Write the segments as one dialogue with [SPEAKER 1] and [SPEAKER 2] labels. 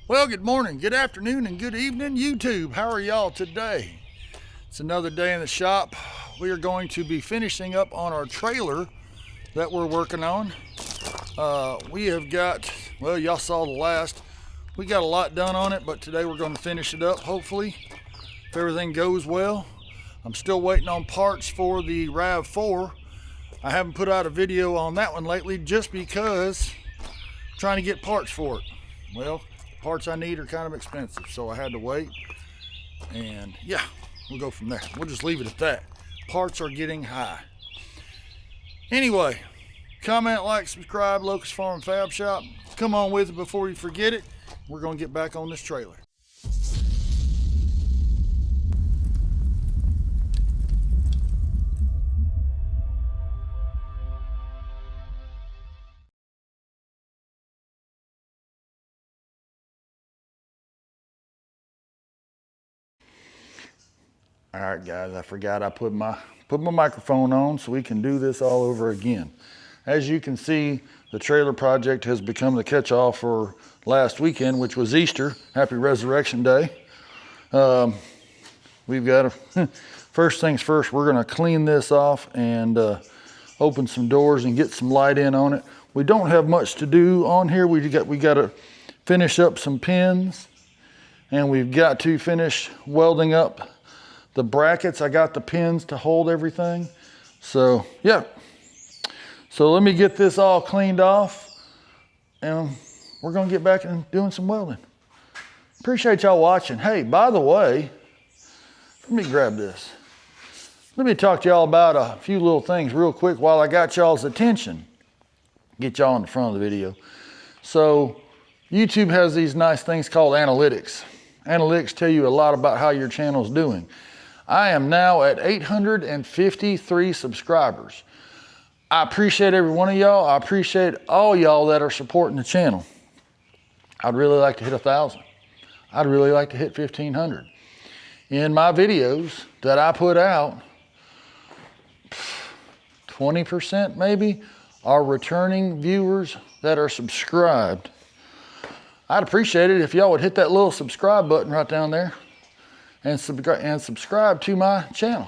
[SPEAKER 1] Well, good morning, good afternoon, and good evening, YouTube. How are y'all today? It's another day in the shop. We are going to be finishing up on our trailer that we're working on. We have got, well, y'all saw the last. We got a lot done on it, but today we're going to finish it up, hopefully, if everything goes well. I'm still waiting on parts for the RAV4. I haven't put out a video on that one lately just because I'm trying to get parts for it. Well, parts I need are kind of expensive, so I had to wait. And yeah, we'll go from there. We'll just leave it at that. Parts are getting high. Anyway, comment, like, subscribe, Locust Farm Fab Shop. Come on with it before you forget it. We're going to get back on this trailer. All right, guys, I forgot I put my microphone on so we can do this all over again. As you can see, the trailer project has become the catch-all for last weekend, which was Easter. Happy Resurrection Day. We've got to, first things first, we're going to clean this off and open some doors and get some light in on it. We don't have much to do on here. We got to finish up some pins, and we've got to finish welding up the brackets. I got the pins to hold everything. So yeah. So let me get this all cleaned off and we're gonna get back and doing some welding. Appreciate y'all watching. Hey, by the way, let me grab this. Let me talk to y'all about a few little things real quick while I got y'all's attention. Get y'all in the front of the video. So YouTube has these nice things called analytics. Analytics tell you a lot about how your channel's doing. I am now at 853 subscribers. I appreciate every one of y'all. I appreciate all y'all that are supporting the channel. I'd really like to hit 1,000. I'd really like to hit 1,500. In my videos that I put out, 20% maybe are returning viewers that are subscribed. I'd appreciate it if y'all would hit that little subscribe button right down there and subscribe to my channel.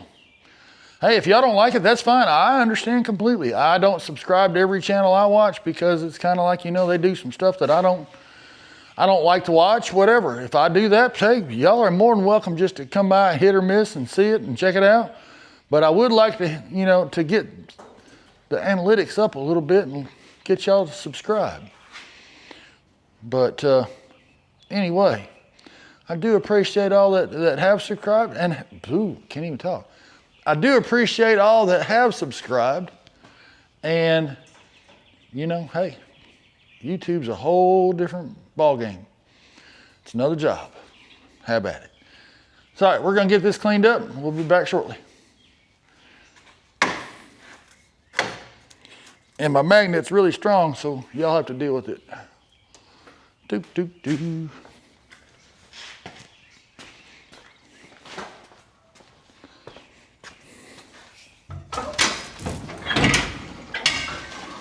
[SPEAKER 1] Hey, if y'all don't like it, that's fine. I understand completely. I don't subscribe to every channel I watch because it's kind of like, you know, they do some stuff that I don't like to watch, whatever. If I do that, hey, y'all are more than welcome just to come by, hit or miss, and see it and check it out. But I would like to, you know, to get the analytics up a little bit and get y'all to subscribe. But anyway, I do appreciate all that have subscribed and, ooh, can't even talk. I do appreciate all that have subscribed, and you know, hey, YouTube's a whole different ballgame. It's another job. Have at it. So, all right, we're gonna get this cleaned up. We'll be back shortly. And my magnet's really strong, so y'all have to deal with it. Doop, doop, doop.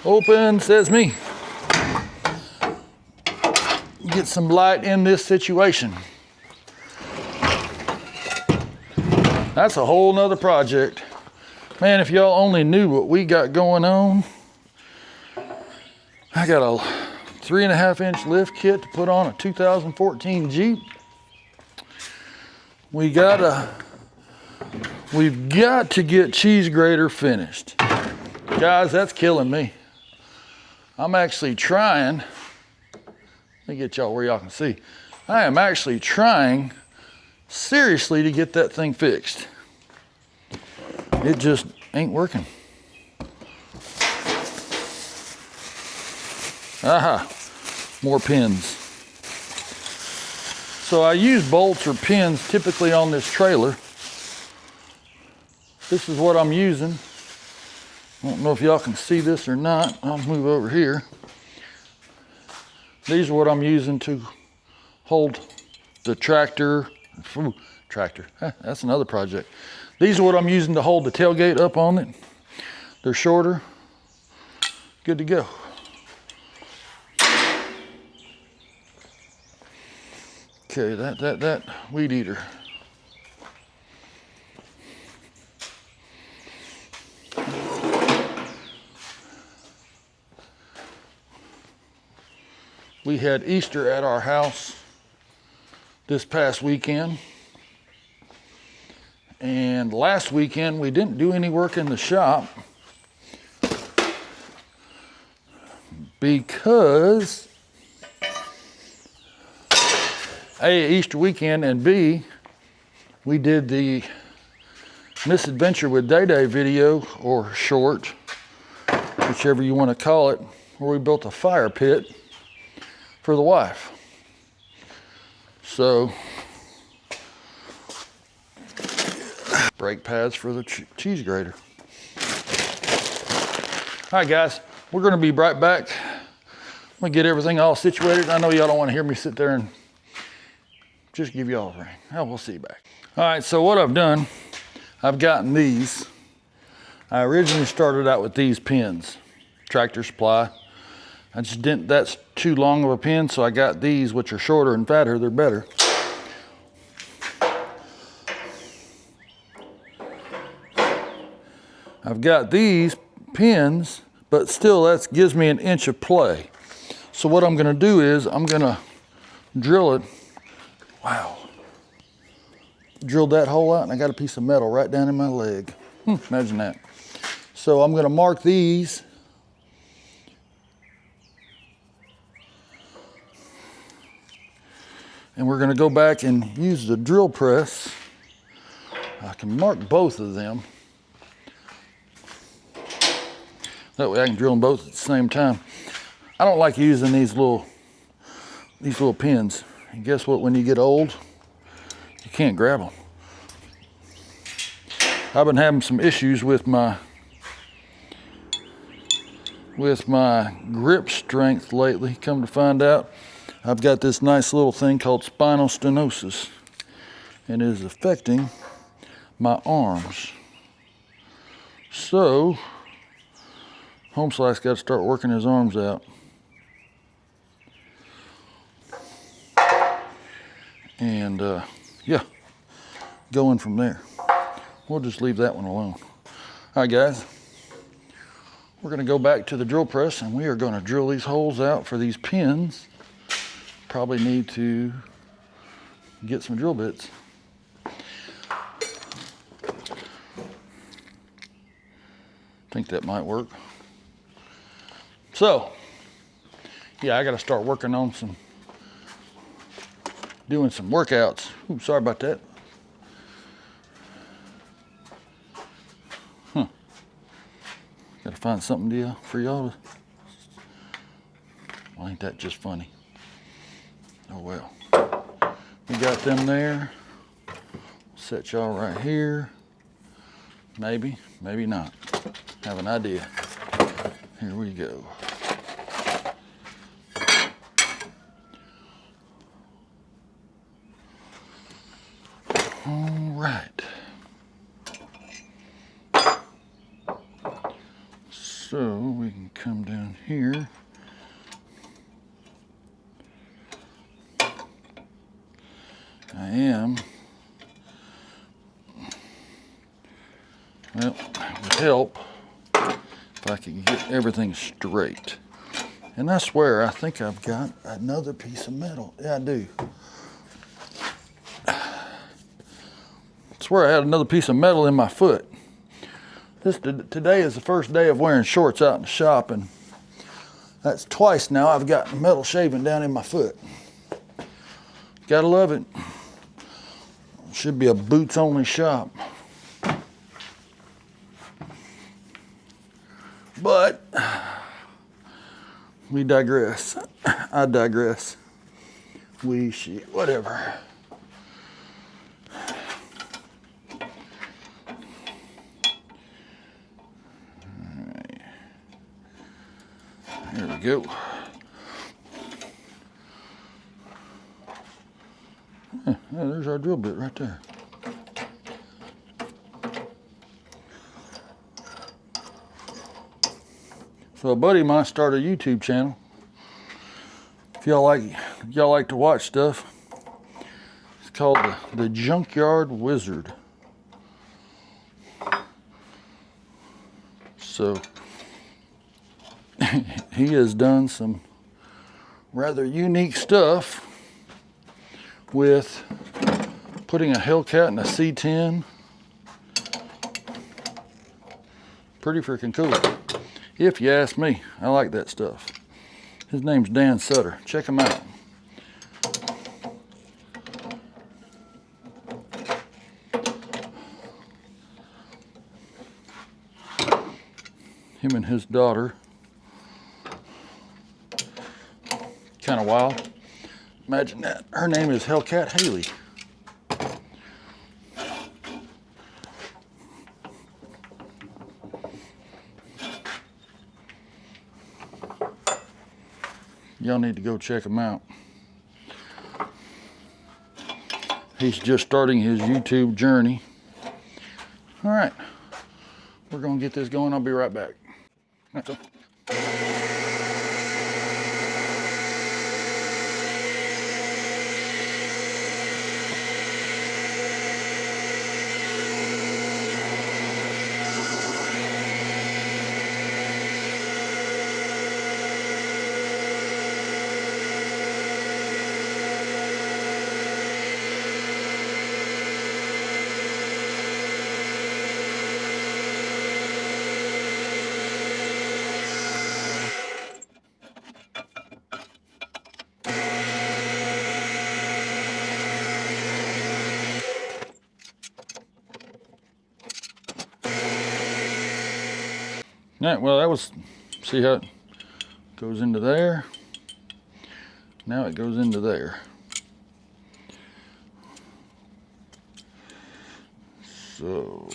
[SPEAKER 1] Open, says me. Get some light in this situation. That's a whole nother project. Man, if y'all only knew what we got going on. I got a 3.5-inch lift kit to put on a 2014 Jeep. We've got to get cheese grater finished. Guys, that's killing me. I'm actually trying, let me get y'all where y'all can see. I am actually trying seriously to get that thing fixed. It just ain't working. Aha, more pins. So I use bolts or pins typically on this trailer. This is what I'm using. I don't know if y'all can see this or not. I'll move over here. These are what I'm using to hold the tractor. Tractor, that's another project. These are what I'm using to hold the tailgate up on it. They're shorter. Good to go. Okay, that weed eater. We had Easter at our house this past weekend. And last weekend we didn't do any work in the shop because A, Easter weekend, and B, we did the Misadventure with Day Day video, or short, whichever you want to call it, where we built a fire pit for the wife. So, brake pads for the cheese grater. All right, guys, we're going to be right back. I'm going to get everything all situated. I know y'all don't want to hear me sit there and just give y'all a ring. Oh, we'll see you back. All right, so what I've done, I've gotten these. I originally started out with these pins, Tractor Supply. I just didn't, that's too long of a pin, so I got these, which are shorter and fatter, they're better. I've got these pins, but still that gives me an inch of play. So what I'm gonna do is, I'm gonna drill it. Wow. Drilled that hole out and I got a piece of metal right down in my leg. Imagine that. So I'm gonna mark these. And we're gonna go back and use the drill press. I can mark both of them. That way I can drill them both at the same time. I don't like using these little pins. And guess what, when you get old, you can't grab them. I've been having some issues with my grip strength lately. Come to find out, I've got this nice little thing called spinal stenosis, and it is affecting my arms. So, Homeslice got to start working his arms out. And yeah, going from there. We'll just leave that one alone. All right, guys. We're gonna go back to the drill press and we are gonna drill these holes out for these pins. Probably need to get some drill bits. Think that might work. So, yeah, I gotta start working on doing some workouts. Ooh, sorry about that. Gotta find something for y'all to, well, ain't that just funny? Oh well. We got them there. Set y'all right here. Maybe, maybe not. Have an idea. Here we go. All right. So we can come down here. I am, well, it would help if I could get everything straight. And I swear, I think I've got another piece of metal. Yeah, I do. I swear I had another piece of metal in my foot. Today is the first day of wearing shorts out in the shop, and that's twice now I've got metal shaving down in my foot. Gotta love it. Should be a boots only shop. But we digress. I digress. Whatever. There we go. Yeah, there's our drill bit right there. So a buddy of mine started a YouTube channel. If y'all like to watch stuff, called the Junkyard Wizard. So he has done some rather unique stuff with putting a Hellcat in a C10. Pretty freaking cool, if you ask me. I like that stuff. His name's Dan Sutter. Check him out. Him and his daughter. Kind of wild. Imagine that. Her name is Hellcat Haley. Y'all need to go check him out. He's just starting his YouTube journey. All right, we're gonna get this going. I'll be right back. That's all. All right, well, that was, see how it goes into there? Now it goes into there. So,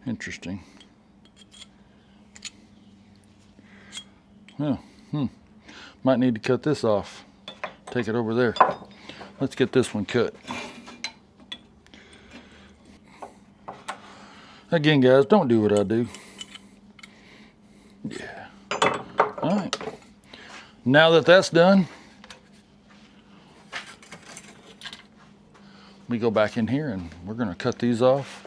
[SPEAKER 1] interesting. Well, might need to cut this off. Take it over there. Let's get this one cut. Again, guys, don't do what I do. Yeah. All right. Now that that's done, we go back in here and we're going to cut these off.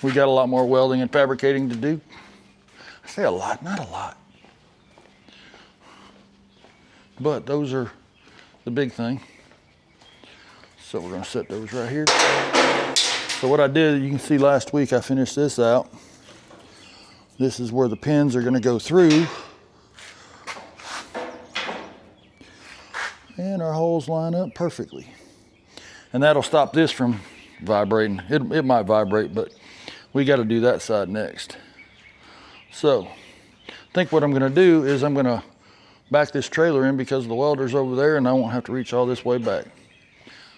[SPEAKER 1] We got a lot more welding and fabricating to do. I say a lot, not a lot. But those are the big thing. So we're going to set those right here. So what I did, you can see last week I finished this out. This is where the pins are going to go through. And our holes line up perfectly. And that'll stop this from vibrating. It might vibrate, but we got to do that side next. So I think what I'm going to do is I'm going to back this trailer in because the welder's over there and I won't have to reach all this way back.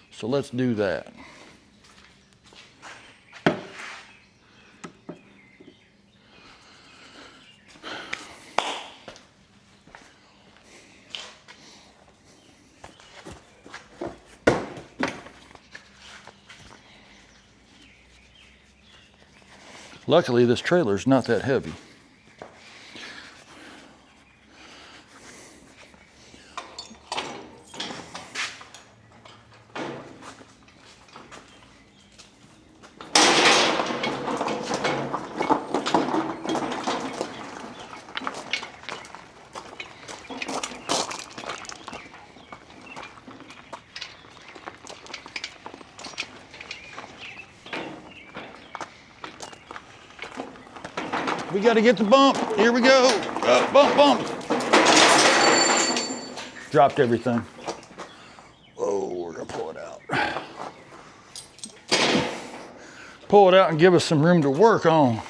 [SPEAKER 1] So let's do that. Luckily, this trailer is not that heavy. We got to get the bump. Here we go. Bump, bump. Dropped everything. Oh, we're going to pull it out. Pull it out and give us some room to work on.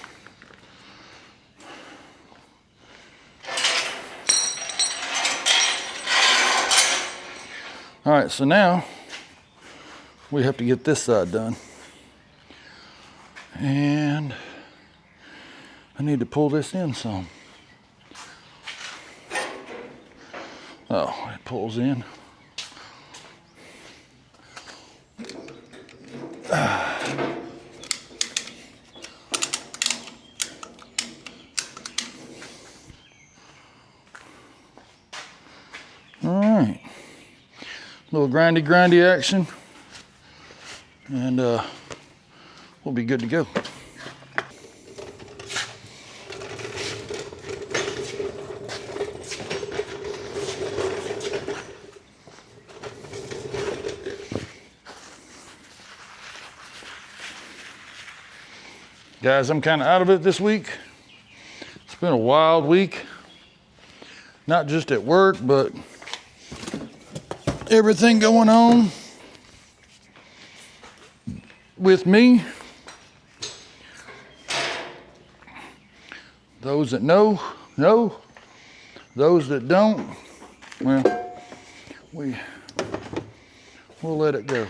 [SPEAKER 1] All right, so now we have to get this side done. And I need to pull this in some. Oh, it pulls in. All right. Little grindy action, and we'll be good to go. Guys, I'm kind of out of it this week. It's been a wild week, not just at work, but everything going on with me. Those that know. Those that don't, well, we'll let it go.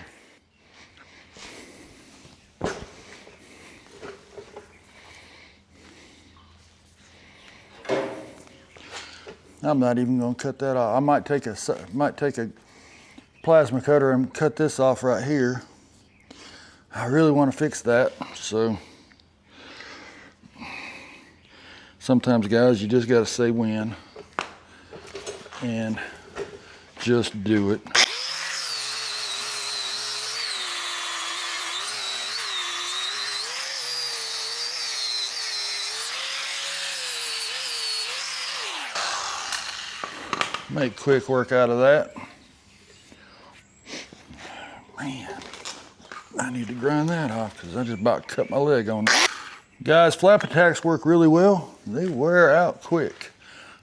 [SPEAKER 1] I'm not even gonna cut that off. I might take a plasma cutter and cut this off right here. I really want to fix that. So sometimes, guys, you just gotta say when and just do it. Make quick work out of that. Man, I need to grind that off because I just about cut my leg on it. Guys, flap attacks work really well. They wear out quick.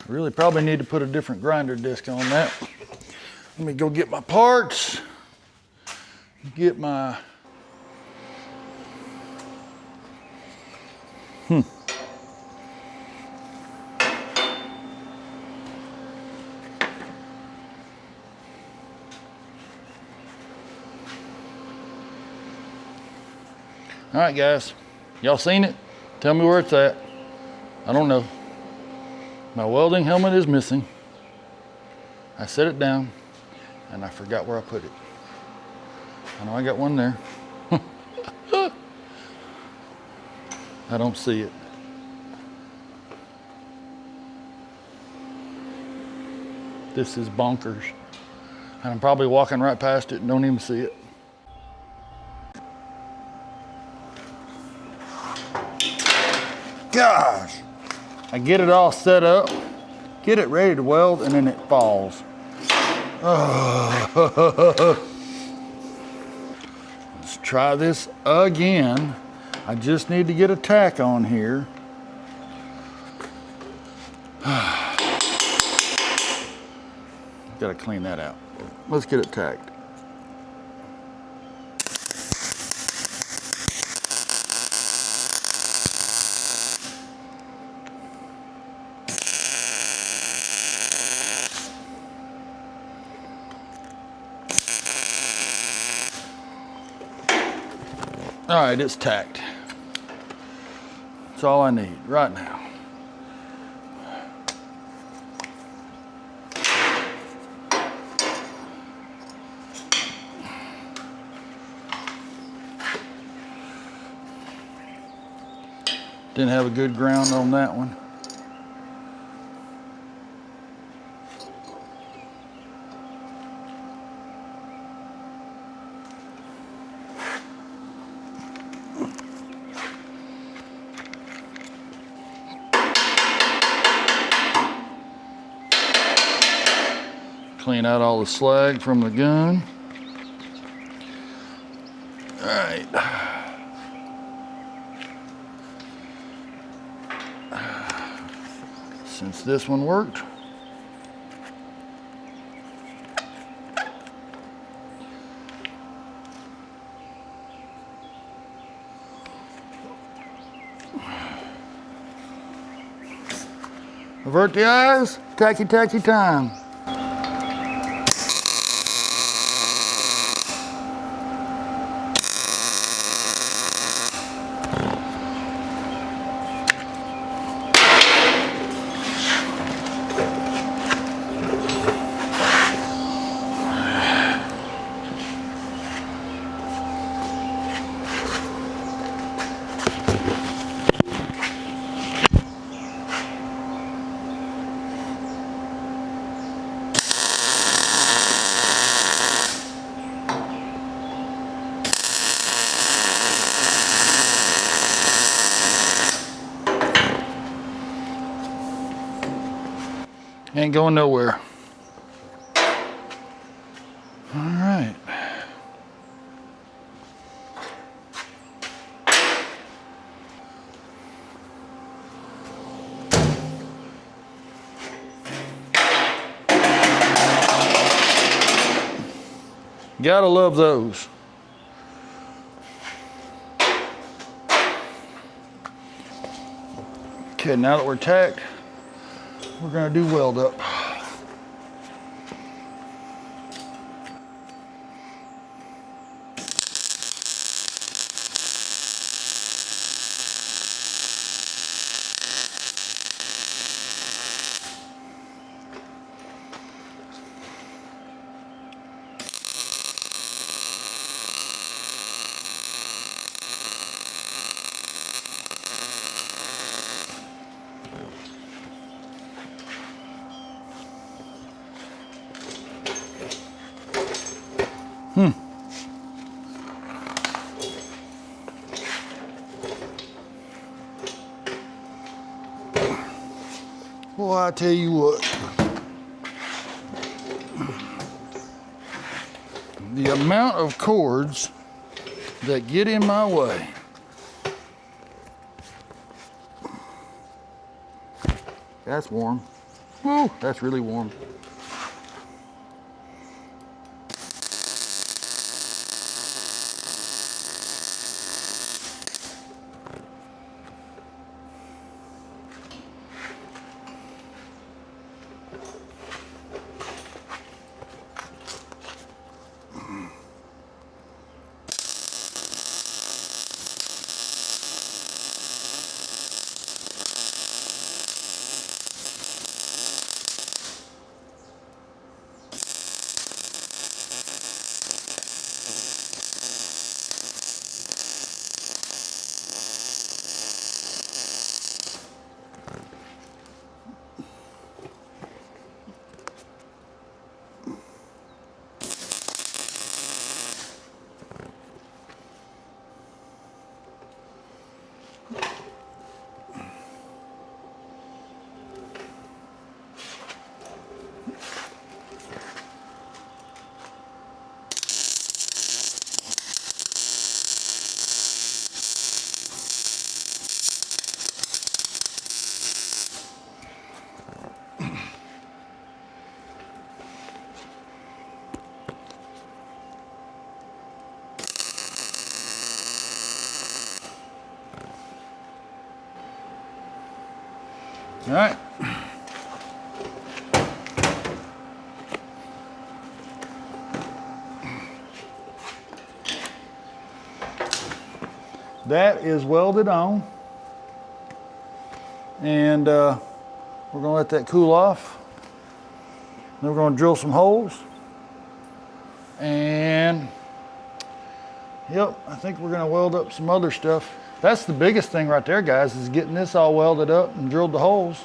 [SPEAKER 1] I really probably need to put a different grinder disc on that. Let me go get my parts. Get my... All right, guys, y'all seen it? Tell me where it's at. I don't know. My welding helmet is missing. I set it down and I forgot where I put it. I know I got one there. I don't see it. This is bonkers. And I'm probably walking right past it and don't even see it. Gosh, I get it all set up, get it ready to weld, and then it falls. Oh. Let's try this again. I just need to get a tack on here. Gotta clean that out. Let's get it tacked. All right, it's tacked. That's all I need right now. Didn't have a good ground on that one. Clean out all the slag from the gun. All right. Since this one worked, avert the eyes, tacky time. Ain't going nowhere. All right. Gotta love those. Okay, now that we're tacked, we're gonna do weld up. Well, I tell you what, the amount of cords that get in my way. That's warm. Woo, that's really warm. All right. That is welded on. And we're gonna let that cool off. Then we're gonna drill some holes. And yep, I think we're gonna weld up some other stuff. That's the biggest thing right there, guys, is getting this all welded up and drilled the holes.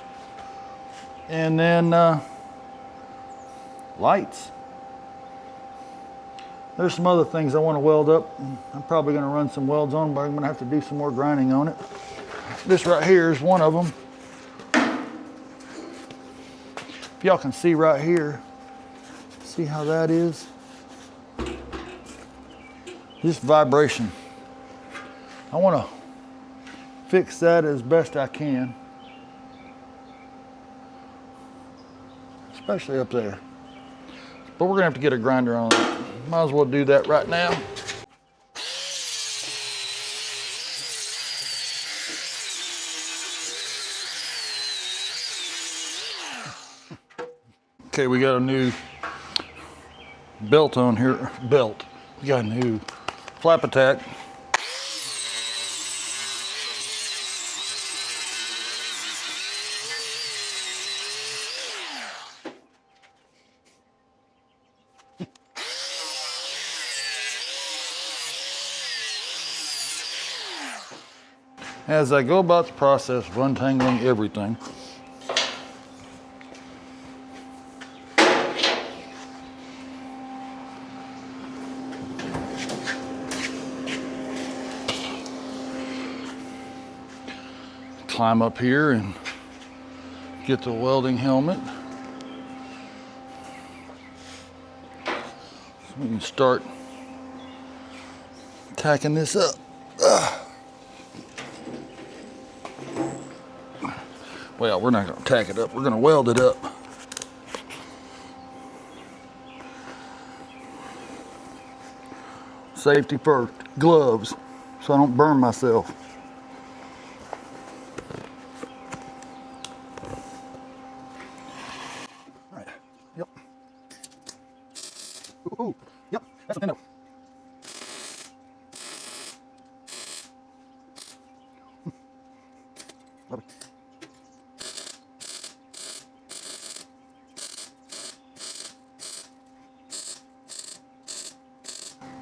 [SPEAKER 1] And then lights. There's some other things I want to weld up. I'm probably going to run some welds on, but I'm going to have to do some more grinding on it. This right here is one of them. If y'all can see right here, see how that is? Just vibration. I want to fix that as best I can, especially up there. But we're gonna have to get a grinder on it. Might as well do that right now. Okay, we got a new belt on here. We got a new flap attack. As I go about the process of untangling everything, climb up here and get the welding helmet. So we can start tacking this up. Well, we're not going to tack it up. We're going to weld it up. Safety first. Gloves, so I don't burn myself. All right. Yep. Ooh. Yep. That's a thin note. Lovely.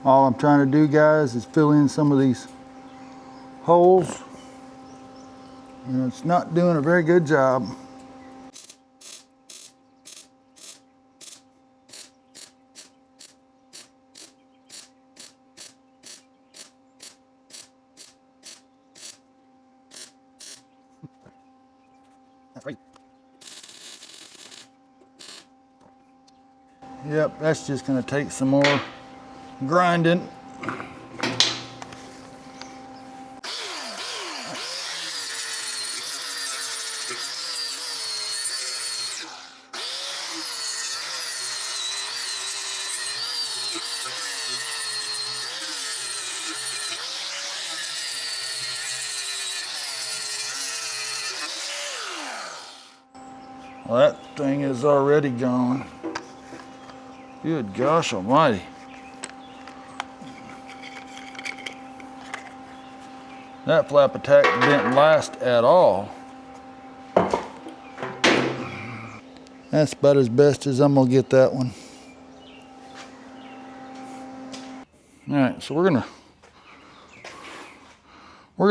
[SPEAKER 1] All I'm trying to do, guys, is fill in some of these holes. And it's not doing a very good job. That's right. Yep, that's just going to take some more grinding. Well, that thing is already gone. Good gosh almighty. That flap attack didn't last at all. That's about as best as I'm gonna get that one. All right, so we're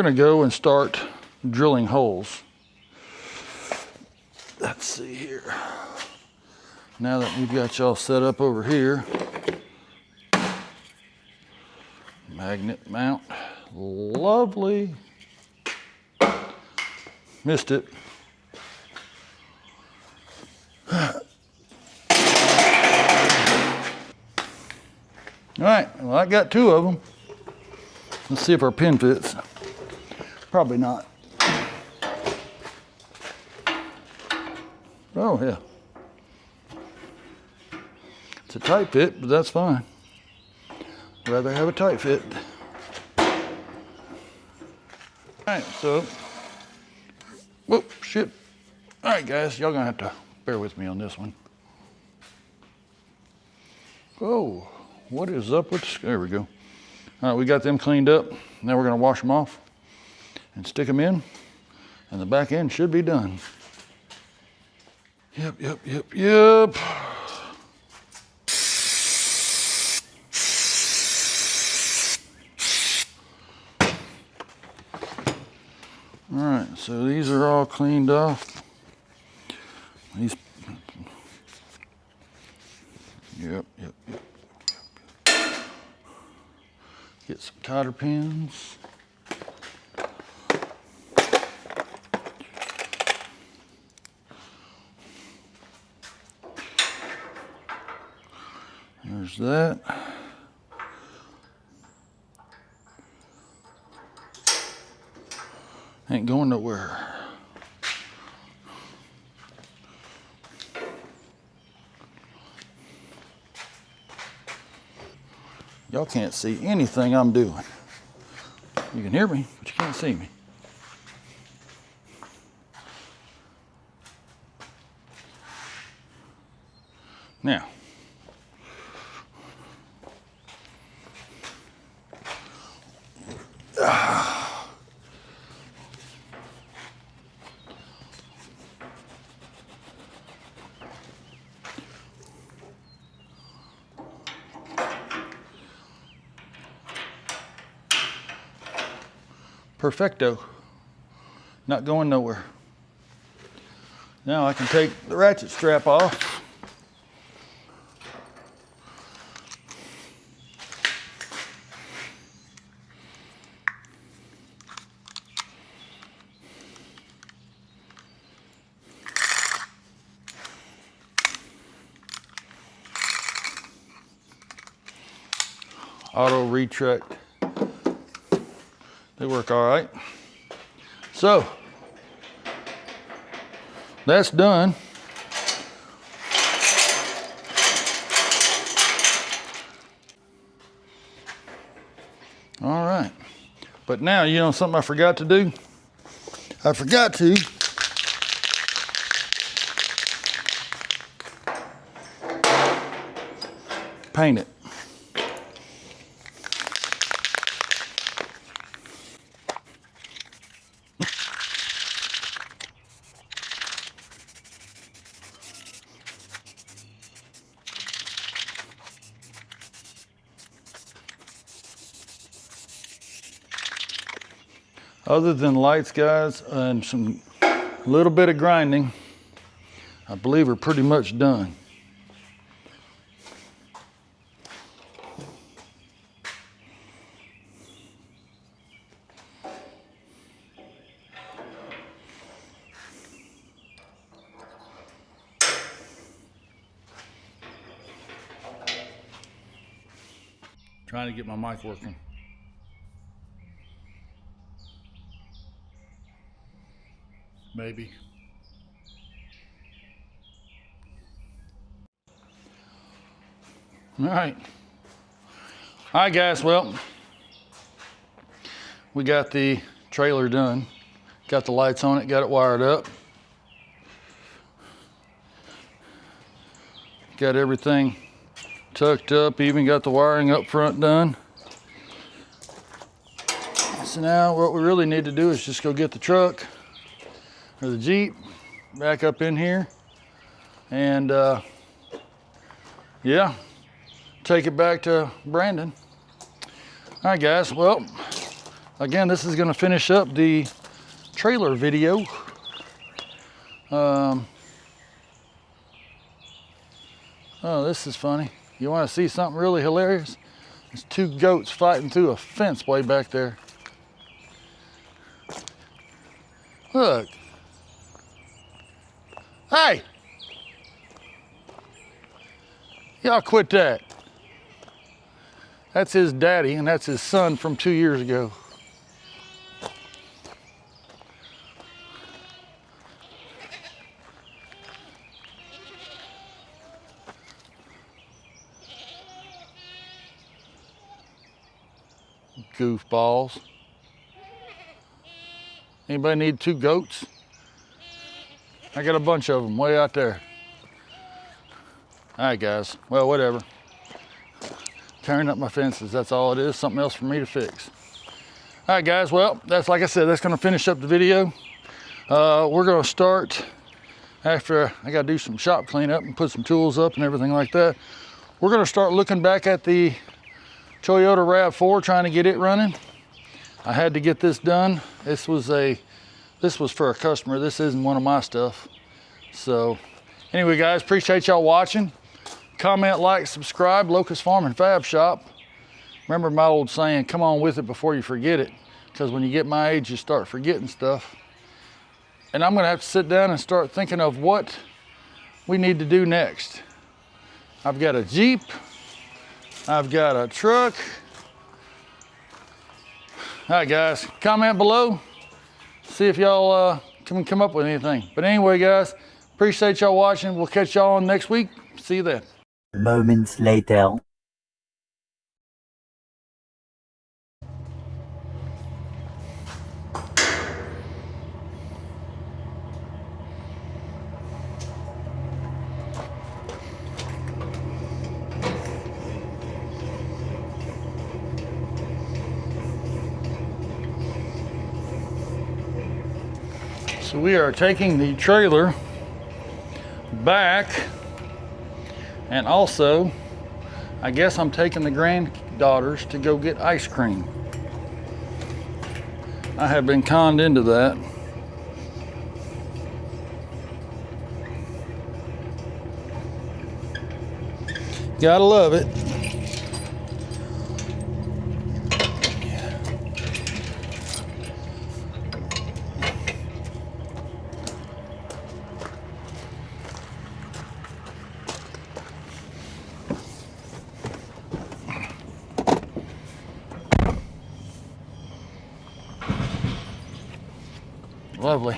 [SPEAKER 1] gonna go and start drilling holes. Let's see here. Now that we've got y'all set up over here, magnet mount, lovely. Missed it. All right, well, I got two of them. Let's see if our pin fits. Probably not. Oh, yeah. It's a tight fit, but that's fine. Rather have a tight fit. All right, so, whoop, shit. All right, guys, y'all gonna have to bear with me on this one. Oh, what is up with, there we go. All right, we got them cleaned up. Now we're gonna wash them off and stick them in, and the back end should be done. Yep. All right, so these are all cleaned off. These, yep. Get some cotter pins. There's that. Ain't going nowhere. Y'all can't see anything I'm doing. You can hear me, but you can't see me. Now, perfecto. Not going nowhere. Now I can take the ratchet strap off. auto retract. They work all right. So that's done. All right. But now, you know something I forgot to do? I forgot to paint it. Other than lights, guys, and some little bit of grinding, I believe we're pretty much done. Trying to get my mic working. Maybe. All right. All right, guys. Well, we got the trailer done. Got the lights on it, got it wired up. Got everything tucked up, even got the wiring up front done. So now what we really need to do is just go get the truck or the Jeep back up in here and yeah, take it back to Brandon. All right, guys. Well, again, this is gonna finish up the trailer video. Oh, this is funny. You want to see something really hilarious? There's two goats fighting through a fence way back there. Look. Hey! Y'all quit that. That's his daddy, and that's his son from 2 years ago. Goofballs. Anybody need two goats? I got a bunch of them way out there. All right, guys. Well, whatever. Tearing up my fences, that's all it is. Something else for me to fix. All right, guys. Well, that's, like I said, that's going to finish up the video. We're going to start after I got to do some shop cleanup and put some tools up and everything like that. We're going to start looking back at the Toyota RAV4, trying to get it running. I had to get this done. This was for a customer. This isn't one of my stuff. So anyway, guys, appreciate y'all watching. Comment, like, subscribe. Locust Farm and Fab Shop. Remember my old saying, come on with it before you forget it. Because when you get my age, you start forgetting stuff. And I'm gonna have to sit down and start thinking of what we need to do next. I've got a Jeep. I've got a truck. All right, guys, comment below. See if y'all can come up with anything. But anyway, guys, appreciate y'all watching. We'll catch y'all on next week. See you then.
[SPEAKER 2] Moments later.
[SPEAKER 1] So we are taking the trailer back, and also I guess I'm taking the granddaughters to go get ice cream. I have been conned into that. Gotta love it. Lovely.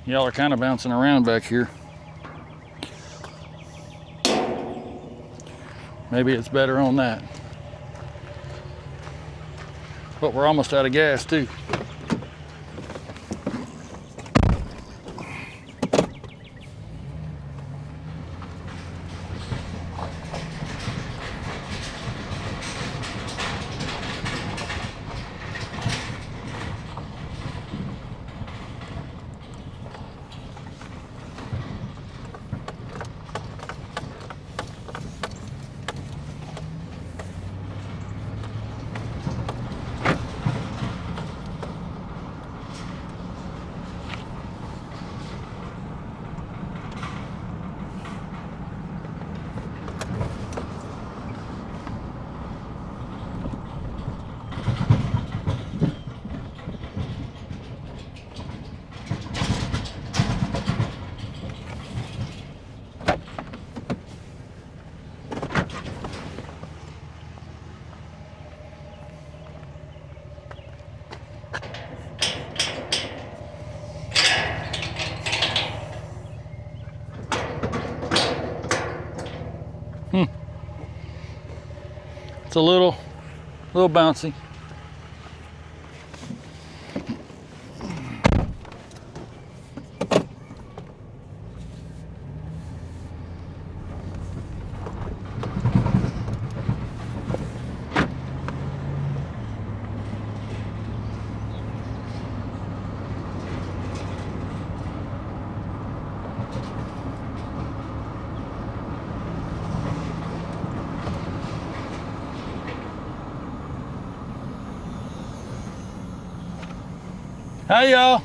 [SPEAKER 1] Y'all are kind of bouncing around back here. Maybe it's better on that. But we're almost out of gas too. It's a little bouncy. Hey y'all.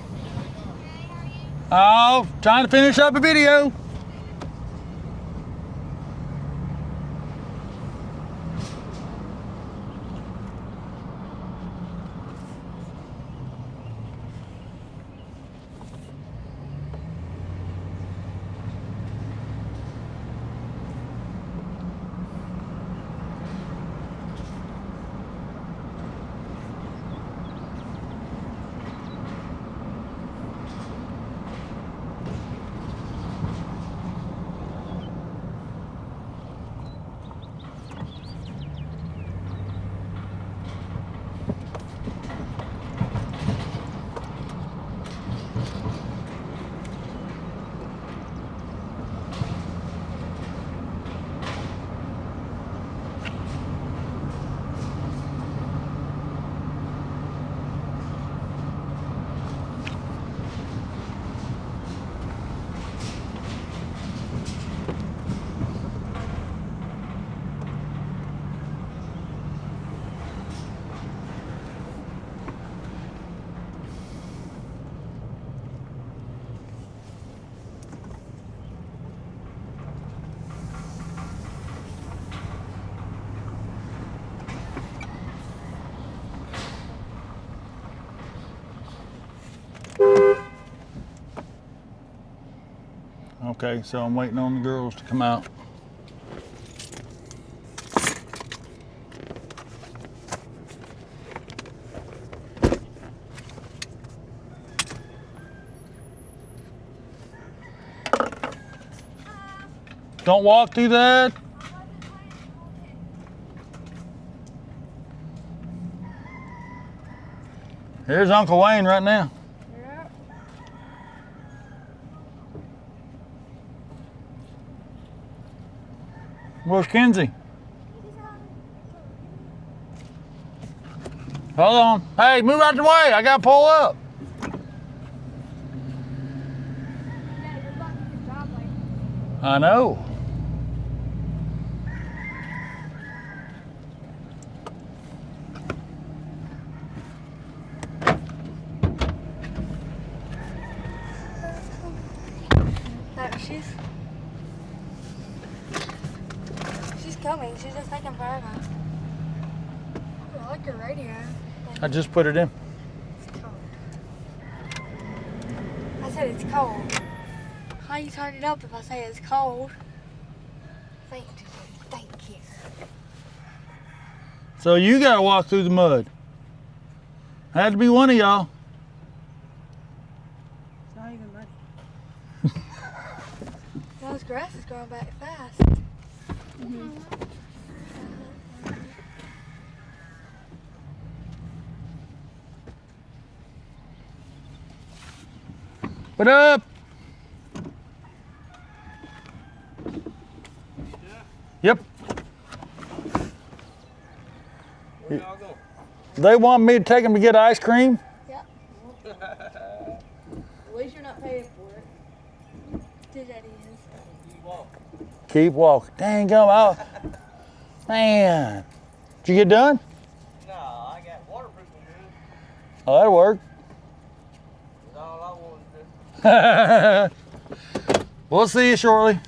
[SPEAKER 1] Oh, trying to finish up a video. Okay, so I'm waiting on the girls to come out. Don't walk through that. Here's Uncle Wayne right now. Where's Kenzie? Hold on. Hey, move out the way. I gotta pull up. I know.
[SPEAKER 3] nothing. She's just taking forever. I like your radio.
[SPEAKER 1] I just put it in.
[SPEAKER 3] It's cold. I said it's cold. How you turn it up if I say it's cold? Thank you. Thank you.
[SPEAKER 1] So you gotta walk through the mud. Had to be one of y'all.
[SPEAKER 4] It's not even muddy.
[SPEAKER 3] Those grass is growing back fast.
[SPEAKER 1] What up? Yep.
[SPEAKER 5] Where y'all go?
[SPEAKER 1] They want me to take them to get ice cream.
[SPEAKER 4] At least you're not paying for it.
[SPEAKER 3] Dude, Daddy is.
[SPEAKER 5] You walk.
[SPEAKER 1] Keep walking. Dang gum out. Man. Did you get done?
[SPEAKER 5] No, I got waterproofing good.
[SPEAKER 1] Oh, that'll work.
[SPEAKER 5] That's all I wanted to do.
[SPEAKER 1] We'll see you shortly.